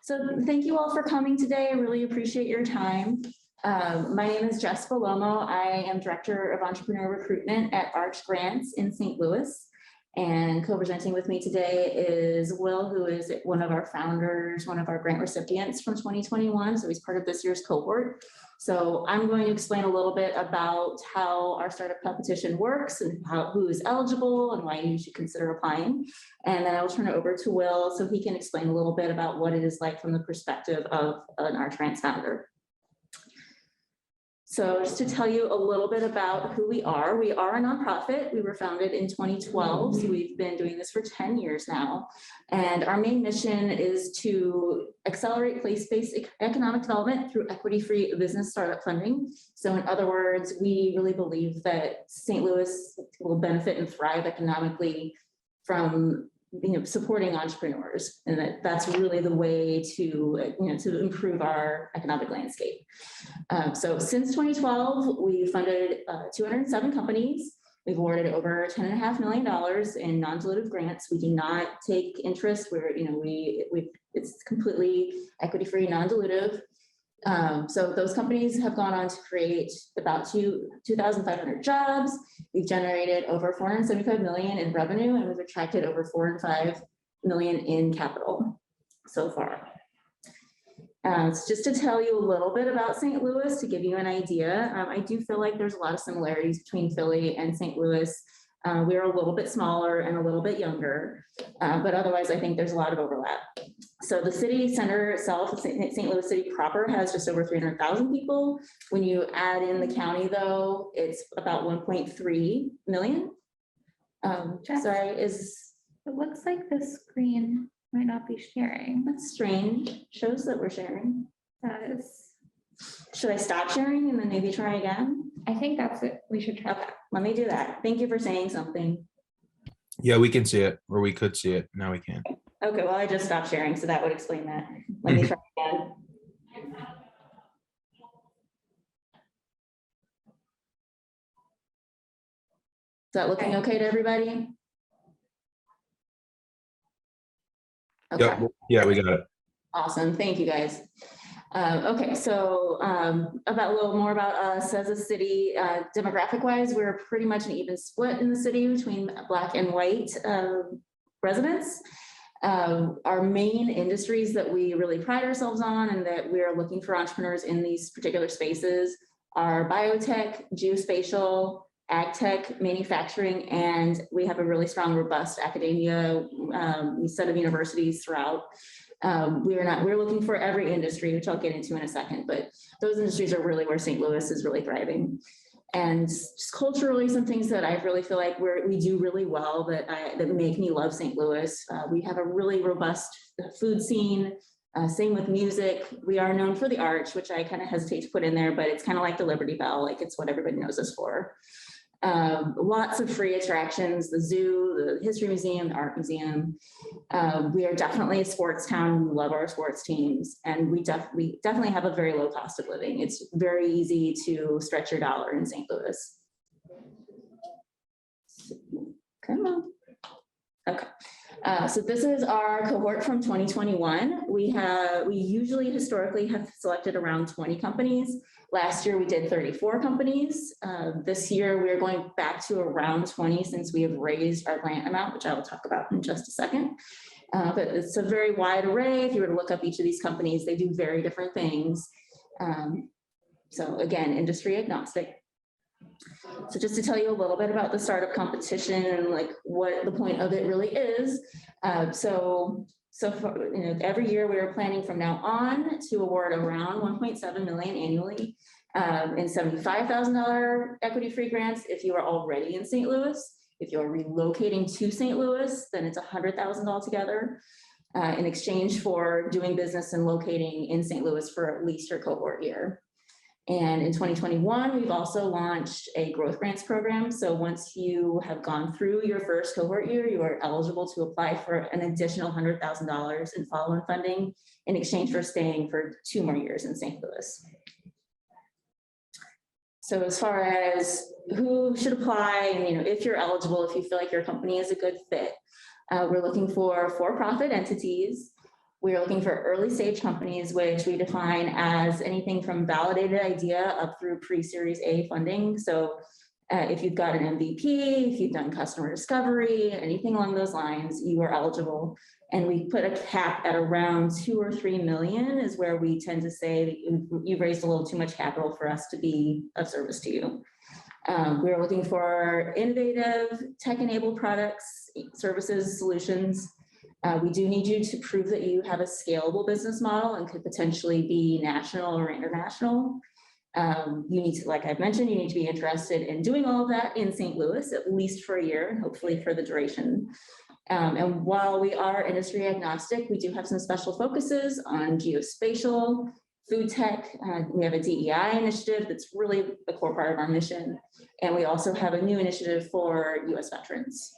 So thank you all for coming today. I really appreciate your time. My name is Jess Bellomo. I am Director of Entrepreneur Recruitment at Arch Grants in St. Louis. And co-presenting with me today is Will, who is one of our founders, one of our grant recipients from 2021. So he's part of this year's cohort. So I'm going to explain a little bit about how our startup competition works and who is eligible and why you should consider applying. And then I will turn it over to Will so he can explain a little bit about what it is like from the perspective of an Arch Grants founder. So just to tell you a little bit about who we are a nonprofit. We were founded in 2012, so we've been doing this for 10 years now. And our main mission is to accelerate place-based economic development through equity-free business startup funding. So in other words, we really believe that St. Louis will benefit and thrive economically from supporting entrepreneurs, and that's really the way to to improve our economic landscape. So since 2012, we funded 207 companies. We've awarded over $10.5 million in non-dilutive grants. We do not take interest. It's completely equity-free, non-dilutive. So those companies have gone on to create about 2,500 jobs. We've generated over $475 million in revenue, and we've attracted over $4 and $5 million in capital so far. So just to tell you a little bit about St. Louis, to give you an idea, I do feel like there's a lot of similarities between Philly and St. Louis. We're a little bit smaller and a little bit younger, but otherwise I think there's a lot of overlap. So the city center itself, St. Louis City proper, has just over 300,000 people. When you add in the county though, it's about 1.3 million. It looks like the screen might not be sharing. That's strange. Shows that we're sharing. That is. Should I stop sharing and then maybe try again? I think that's it. We should try. Okay, let me do that. Thank you for saying something. Yeah, we can see it, or we could see it. Now we can. Okay, well, I just stopped sharing, so that would explain that. Let me try again. Is that looking okay to everybody? Okay. Yeah, we got it. Awesome. Thank you, guys. Okay, so about a little more about us as a city. Demographic-wise, we're pretty much an even split in the city between Black and white residents. Our main industries that we really pride ourselves on and that we are looking for entrepreneurs in these particular spaces are biotech, geospatial, ag tech, manufacturing, and we have a really strong, robust academia set of universities throughout. We're looking for every industry, which I'll get into in a second, but those industries are really where St. Louis is really thriving. And just culturally, some things that I really feel like we do really well that make me love St. Louis. We have a really robust food scene. Same with music. We are known for the arts, which I kind of hesitate to put in there, but it's kind of like the Liberty Bell, like it's what everybody knows us for. Lots of free attractions, the zoo, the history museum, the art museum. We are definitely a sports town. We love our sports teams, and we definitely have a very low cost of living. It's very easy to stretch your dollar in St. Louis. Come on. Okay. So this is our cohort from 2021. We usually historically have selected around 20 companies. Last year we did 34 companies. This year we're going back to around 20 since we have raised our grant amount, which I will talk about in just a second. But it's a very wide array. If you were to look up each of these companies, they do very different things. So again, industry agnostic. So just to tell you a little bit about the startup competition and like what the point of it really is. So for, every year we are planning from now on to award around 1.7 million annually in $75,000 equity-free grants if you are already in St. Louis. If you're relocating to St. Louis, then it's $100,000 altogether in exchange for doing business and locating in St. Louis for at least your cohort year. And in 2021, we've also launched a growth grants program. So once you have gone through your first cohort year, you are eligible to apply for an additional $100,000 in follow-on funding in exchange for staying for 2 more years in St. Louis. So as far as who should apply and if you're eligible, if you feel like your company is a good fit, we're looking for for-profit entities. We are looking for early stage companies, which we define as anything from validated idea up through pre-series A funding. So if you've got an MVP, if you've done customer discovery, anything along those lines, you are eligible. And we put a cap at around 2 or 3 million is where we tend to say that you've raised a little too much capital for us to be of service to you. We're looking for innovative tech-enabled products, services, solutions. We do need you to prove that you have a scalable business model and could potentially be national or international. You need to, like I've mentioned, you need to be interested in doing all of that in St. Louis, at least for a year, and hopefully for the duration. And while we are industry agnostic, we do have some special focuses on geospatial, food tech. We have a DEI initiative that's really a core part of our mission. And we also have a new initiative for US veterans.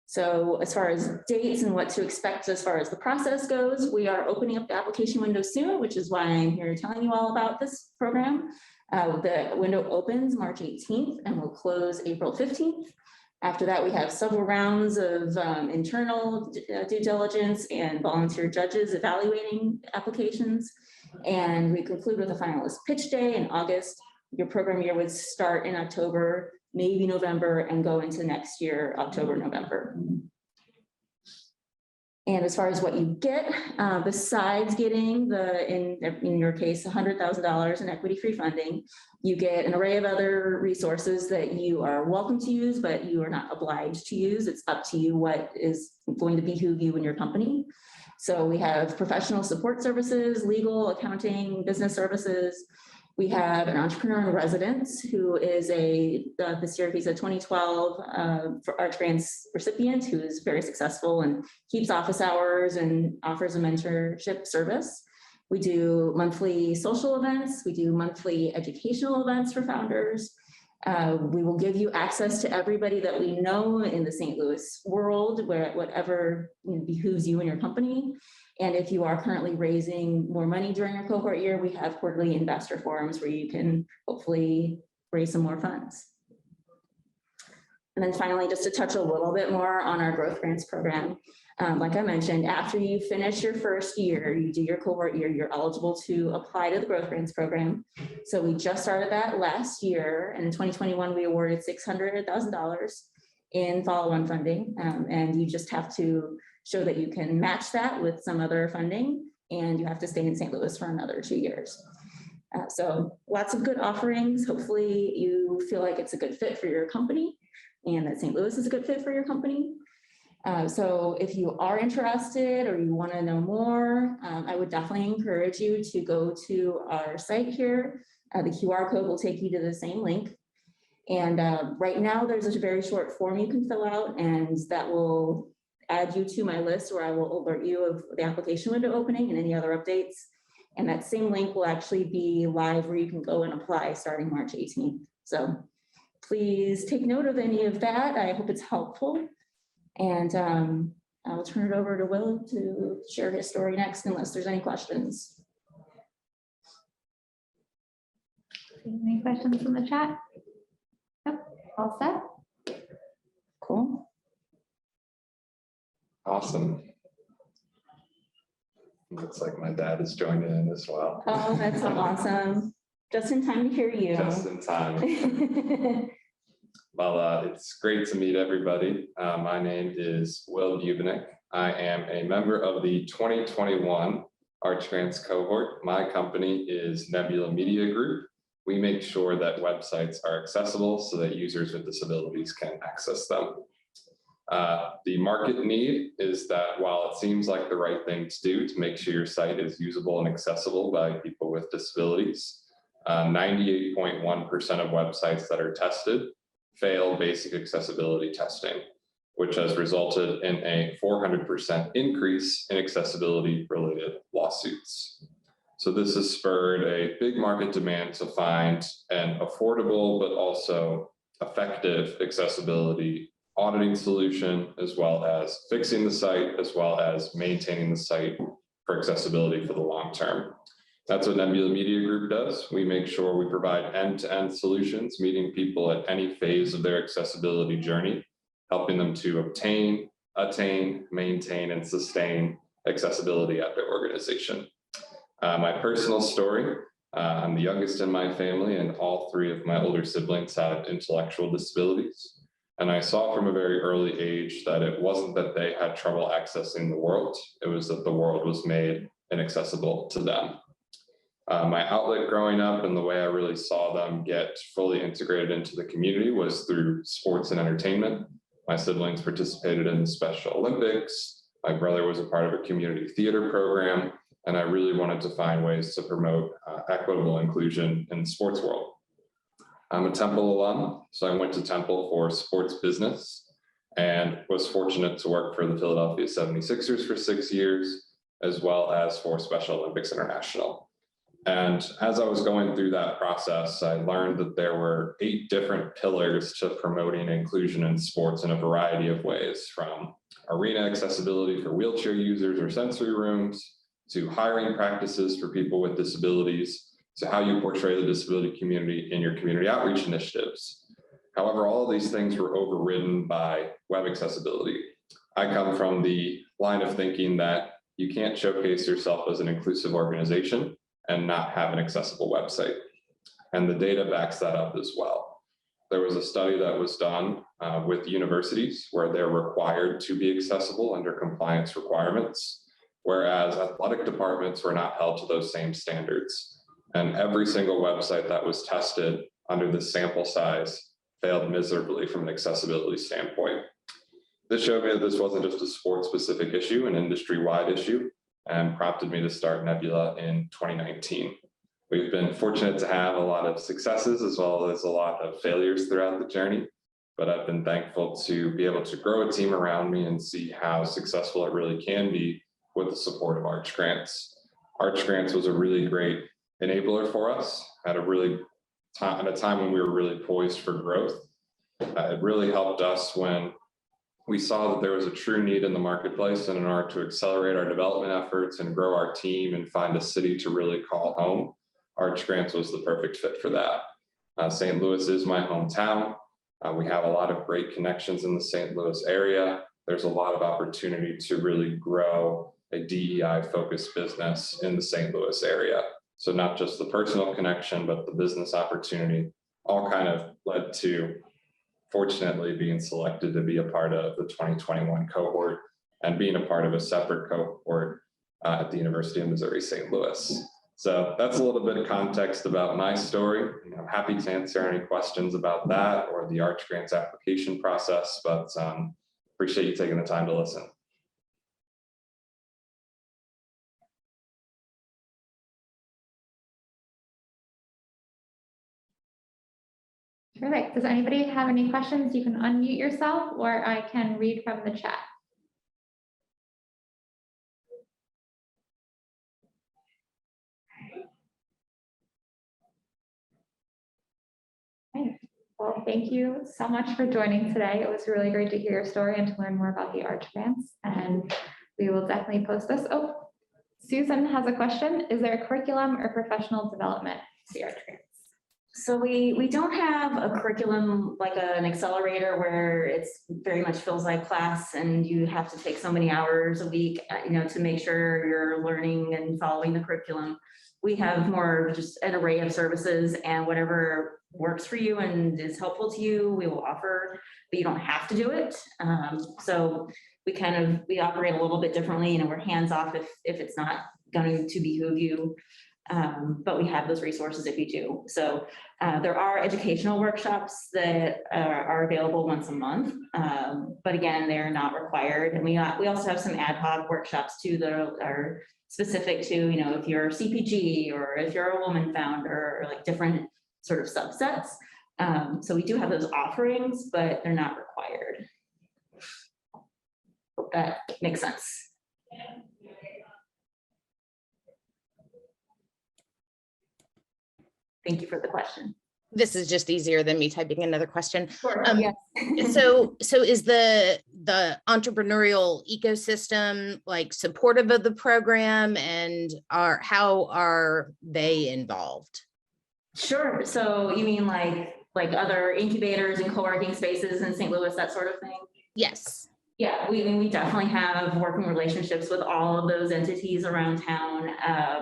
So as far as dates and what to expect as far as the process goes, we are opening up the application window soon, which is why I'm here telling you all about this program. The window opens March 18th and will close April 15th. After that, we have several rounds of internal due diligence and volunteer judges evaluating applications. And we conclude with a finalist pitch day in August. Your program year would start in October, maybe November, and go into next year, October, November. And as far as what you get, besides getting in your case, $100,000 in equity-free funding, you get an array of other resources that you are welcome to use, but you are not obliged to use. It's up to you what is going to behoove you and your company. So we have professional support services, legal, accounting, business services. We have an entrepreneur in residence who is this year he's a 2012 for Arch Grants recipient who is very successful and keeps office hours and offers a mentorship service. We do monthly social events. We do monthly educational events for founders. We will give you access to everybody that we know in the St. Louis world, where whatever behooves you and your company. And if you are currently raising more money during your cohort year, we have quarterly investor forums where you can hopefully raise some more funds. And then finally, just to touch a little bit more on our growth grants program. Like I mentioned, after you finish your first year, you do your cohort year, you're eligible to apply to the growth grants program. So we just started that last year, and in 2021, we awarded $600,000 in follow-on funding. And you just have to show that you can match that with some other funding, and you have to stay in St. Louis for another 2 years. So lots of good offerings. Hopefully you feel like it's a good fit for your company and that St. Louis is a good fit for your company. So if you are interested or you want to know more, I would definitely encourage you to go to our site here. The QR code will take you to the same link. And right now there's a very short form you can fill out, and that will add you to my list where I will alert you of the application window opening and any other updates. And that same link will actually be live where you can go and apply starting March 18th. So please take note of any of that. I hope it's helpful. And I'll turn it over to Will to share his story next, unless there's any questions. Any questions in the chat? Yep, all set. Cool. Awesome. Looks like my dad is joining in as well. Oh, that's awesome. Just in time to hear you. Just in time. Well, it's great to meet everybody. My name is Will Bubenik. I am a member of the 2021 Arch Grants cohort. My company is Nebula Media Group. We make sure that websites are accessible so that users with disabilities can access them. The market need is that while it seems like the right thing to do to make sure your site is usable and accessible by people with disabilities, 98.1% of websites that are tested fail basic accessibility testing, which has resulted in a 400% increase in accessibility-related lawsuits. So this has spurred a big market demand to find an affordable but also effective accessibility auditing solution, as well as fixing the site, as well as maintaining the site for accessibility for the long term. That's what Nebula Media Group does. We make sure we provide end-to-end solutions, meeting people at any phase of their accessibility journey, helping them to obtain, attain, maintain, and sustain accessibility at their organization. My personal story, I'm the youngest in my family, and all three of my older siblings have intellectual disabilities. And I saw from a very early age that it wasn't that they had trouble accessing the world, it was that the world was made inaccessible to them. My outlet growing up and the way I really saw them get fully integrated into the community was through sports and entertainment. My siblings participated in the Special Olympics. My brother was a part of a community theater program, and I really wanted to find ways to promote equitable inclusion in the sports world. I'm a Temple alum, so I went to Temple for sports business and was fortunate to work for the Philadelphia 76ers for 6 years, as well as for Special Olympics International. And as I was going through that process, I learned that there were 8 different pillars to promoting inclusion in sports in a variety of ways, from arena accessibility for wheelchair users or sensory rooms, to hiring practices for people with disabilities, to how you portray the disability community in your community outreach initiatives. However, all of these things were overridden by web accessibility. I come from the line of thinking that you can't showcase yourself as an inclusive organization and not have an accessible website. And the data backs that up as well. There was a study that was done with universities where they're required to be accessible under compliance requirements, whereas athletic departments were not held to those same standards. And every single website that was tested under this sample size failed miserably from an accessibility standpoint. This showed me that this wasn't just a sports-specific issue, an industry-wide issue, and prompted me to start Nebula in 2019. We've been fortunate to have a lot of successes as well as a lot of failures throughout the journey, but I've been thankful to be able to grow a team around me and see how successful it really can be with the support of Arch Grants. Arch Grants was a really great enabler for us at a time when we were really poised for growth. It really helped us when we saw that there was a true need in the marketplace, and in order to accelerate our development efforts and grow our team and find a city to really call home, Arch Grants was the perfect fit for that. St. Louis is my hometown. We have a lot of great connections in the St. Louis area. There's a lot of opportunity to really grow a DEI-focused business in the St. Louis area. So not just the personal connection, but the business opportunity all kind of led to, fortunately, being selected to be a part of the 2021 cohort and being a part of a separate cohort at the University of Missouri, St. Louis. So that's a little bit of context about my story. I'm happy to answer any questions about that or the Arch Grants application process, but appreciate you taking the time to listen. Terrific. Does anybody have any questions? You can unmute yourself or I can read from the chat. Okay. Well, thank you so much for joining today. It was really great to hear your story and to learn more about the Arch Grants. And we will definitely post this. Oh, Susan has a question. Is there a curriculum or professional development to the Arch Grants? So we don't have a curriculum like an accelerator where it's very much feels like class and you have to take so many hours a week, to make sure you're learning and following the curriculum. We have more just an array of services, and whatever works for you and is helpful to you, we will offer, but you don't have to do it. So we operate a little bit differently. We're hands off if it's not going to behoove you. But we have those resources if you do. So there are educational workshops that are available once a month, but again, they're not required. And we also have some ad hoc workshops too that are specific to, if you're a CPG or if you're a woman founder, or like different sort of subsets. So we do have those offerings, but they're not required. Hope that makes sense. Thank you for the question. This is just easier than me typing another question. Sure. Yes. So is the entrepreneurial ecosystem like supportive of the program, and how are they involved? Sure. So you mean like other incubators and co-working spaces in St. Louis, that sort of thing? Yes. Yeah, we definitely have working relationships with all of those entities around town,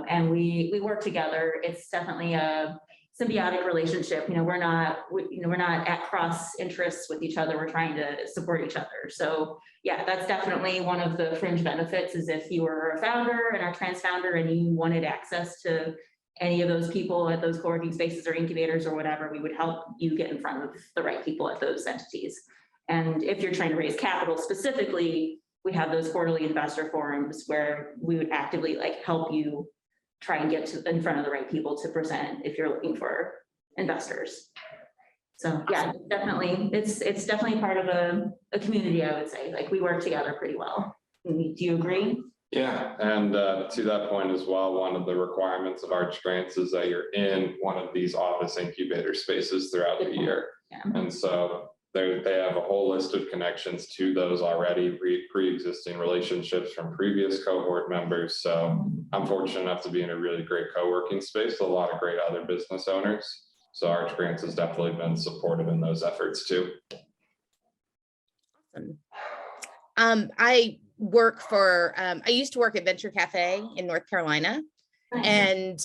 and we work together. It's definitely a symbiotic relationship. We're not at cross interests with each other. We're trying to support each other. So yeah, that's definitely one of the fringe benefits, is if you were a founder and our trans founder and you wanted access to any of those people at those co-working spaces or incubators or whatever, we would help you get in front of the right people at those entities. And if you're trying to raise capital specifically, we have those quarterly investor forums where we would actively help you try and get in front of the right people to present if you're looking for investors. So yeah, definitely, it's definitely part of a community, I would say. We work together pretty well. Do you agree? Yeah, and to that point as well, one of the requirements of Arch Grants is that you're in one of these office incubator spaces throughout the year. Yeah. And so they have a whole list of connections to those already pre-existing relationships from previous cohort members. So I'm fortunate enough to be in a really great co-working space with a lot of great other business owners. So Arch Grants has definitely been supportive in those efforts too. Awesome. I used to work at Venture Café in North Carolina, and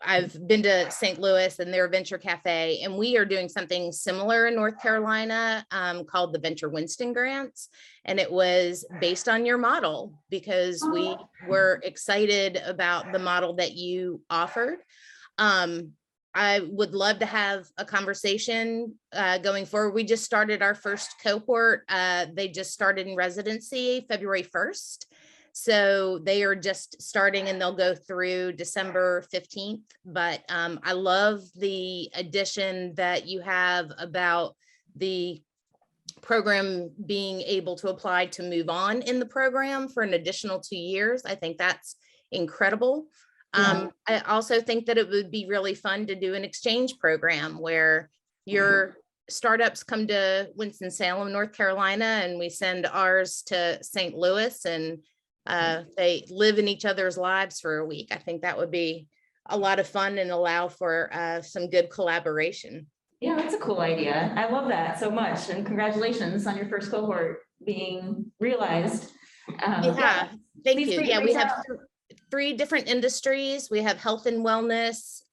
I've been to St. Louis and their Venture Cafe, and we are doing something similar in North Carolina called the Venture Winston Grants. And it was based on your model because we were excited about the model that you offered. I would love to have a conversation going forward. We just started our first cohort. They just started in residency February 1st. So they are just starting and they'll go through December 15th. But I love the addition that you have about the program being able to apply to move on in the program for an additional 2 years. I think that's incredible. I also think that it would be really fun to do an exchange program where your startups come to Winston-Salem, North Carolina, and we send ours to St. Louis, and they live in each other's lives for a week. I think that would be a lot of fun and allow for some good collaboration. Yeah, that's a cool idea. I love that so much. And congratulations on your first cohort being realized. Yeah, thank you. Yeah, we have out. 3 different industries. We have health and wellness,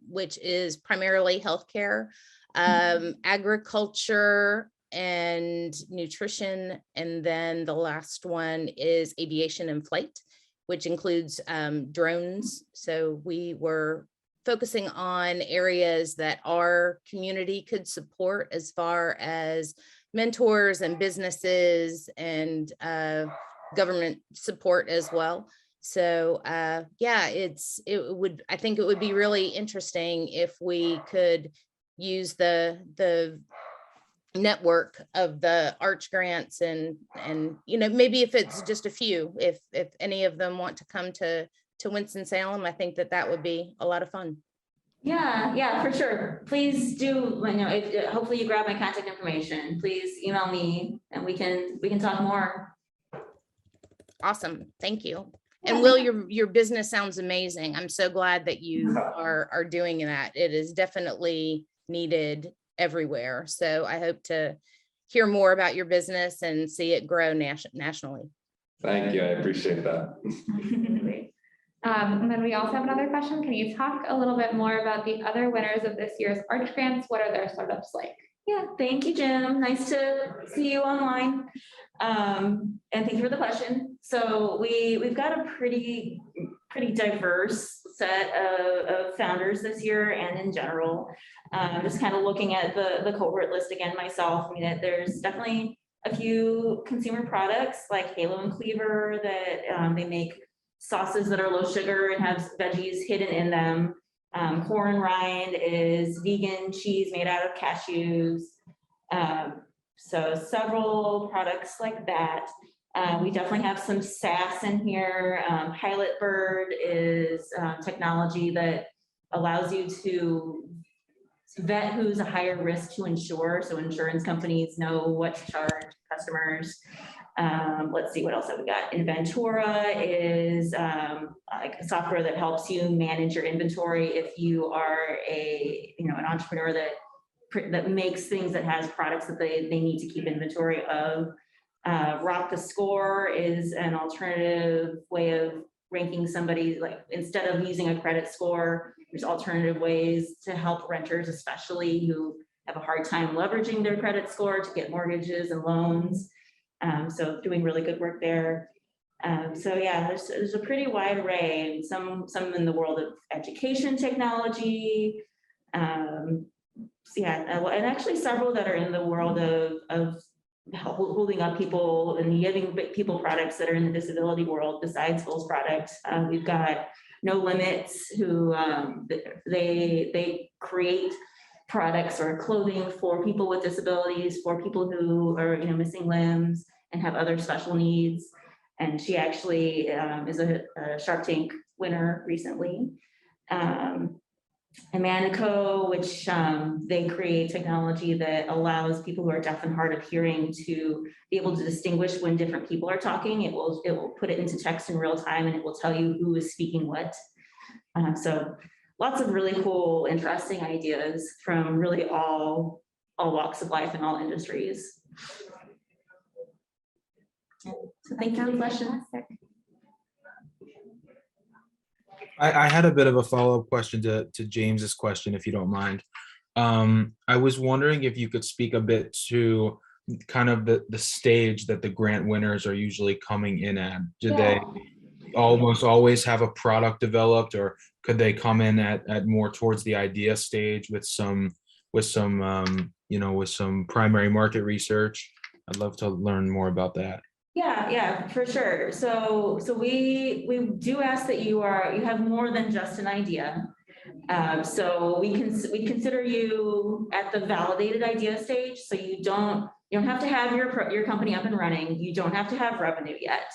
which is primarily healthcare, agriculture, and nutrition. And then the last one is aviation and flight, which includes drones. So we were focusing on areas that our community could support as far as mentors and businesses and government support as well. So yeah, I think it would be really interesting if we could use the network of the Arch Grants and maybe if it's just a few, if any of them want to come to Winston-Salem, I think that would be a lot of fun. Yeah, for sure. Please do, hopefully you grab my contact information. Please email me and we can talk more. Awesome. Thank you. And Will, your business sounds amazing. I'm so glad that you are doing that. It is definitely needed everywhere. So I hope to hear more about your business and see it grow nationally. Thank you. I appreciate that. And then we also have another question. Can you talk a little bit more about the other winners of this year's Arch Grants? What are their startups like? Yeah, thank you, Jim. Nice to see you online. And thank you for the question. So we've got a pretty diverse set of founders this year and in general. Just kind of looking at the cohort list again myself. There's definitely a few consumer products like Halo and Cleaver that they make sauces that are low sugar and have veggies hidden in them. Core and Rind is vegan cheese made out of cashews. So several products like that. We definitely have some SaaS in here. Pilot Bird is technology that allows you to vet who's a higher risk to insure. So insurance companies know what to charge customers. Let's see, what else have we got? Inventora is like a software that helps you manage your inventory if you are an entrepreneur that makes things that has products that they need to keep inventory of. Rock the Score is an alternative way of ranking somebody, like instead of using a credit score, there's alternative ways to help renters, especially who have a hard time leveraging their credit score to get mortgages and loans. So doing really good work there. So yeah, there's a pretty wide array, some in the world of education technology. Yeah, and actually several that are in the world of holding up people and giving people products that are in the disability world besides Phil's products. We've got No Limits, who they create products or clothing for people with disabilities, for people who are missing limbs and have other special needs. And she actually is a Shark Tank winner recently. Amanico, which they create technology that allows people who are deaf and hard of hearing to be able to distinguish when different people are talking. It will put it into text in real time, and it will tell you who is speaking what. So lots of really cool, interesting ideas from really all walks of life and all industries. So thank you for the question. I had a bit of a follow-up question to James's question, if you don't mind. I was wondering if you could speak a bit to kind of the stage that the grant winners are usually coming in at. Do they almost always have a product developed, or could they come in at more towards the idea stage with some primary market research? I'd love to learn more about that. Yeah, for sure. So we do ask that you have more than just an idea. So we consider you at the validated idea stage. So you don't have to have your company up and running. You don't have to have revenue yet,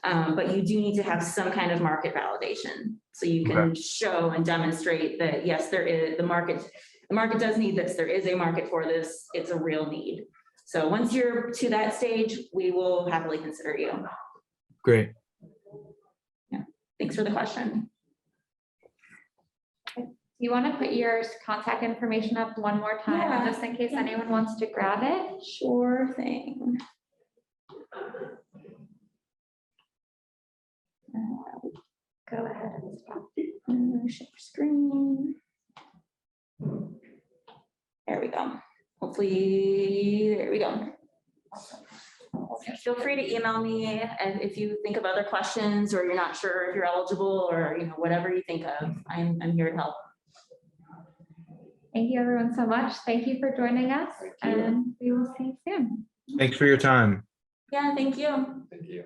but you do need to have some kind of market validation. So you can show and demonstrate that yes, there is the market does need this. There is a market for this. It's a real need. So once you're to that stage, we will happily consider you. Great. Yeah, thanks for the question. You want to put your contact information up one more time, just in case anyone wants to grab it? Sure thing. Go ahead. Share screen. There we go. Hopefully, there we go. Feel free to email me and if you think of other questions or you're not sure if you're eligible or whatever you think of. I'm here to help. Thank you everyone so much. Thank you for joining us, and we will see you soon. Thanks for your time. Yeah, thank you. Thank you.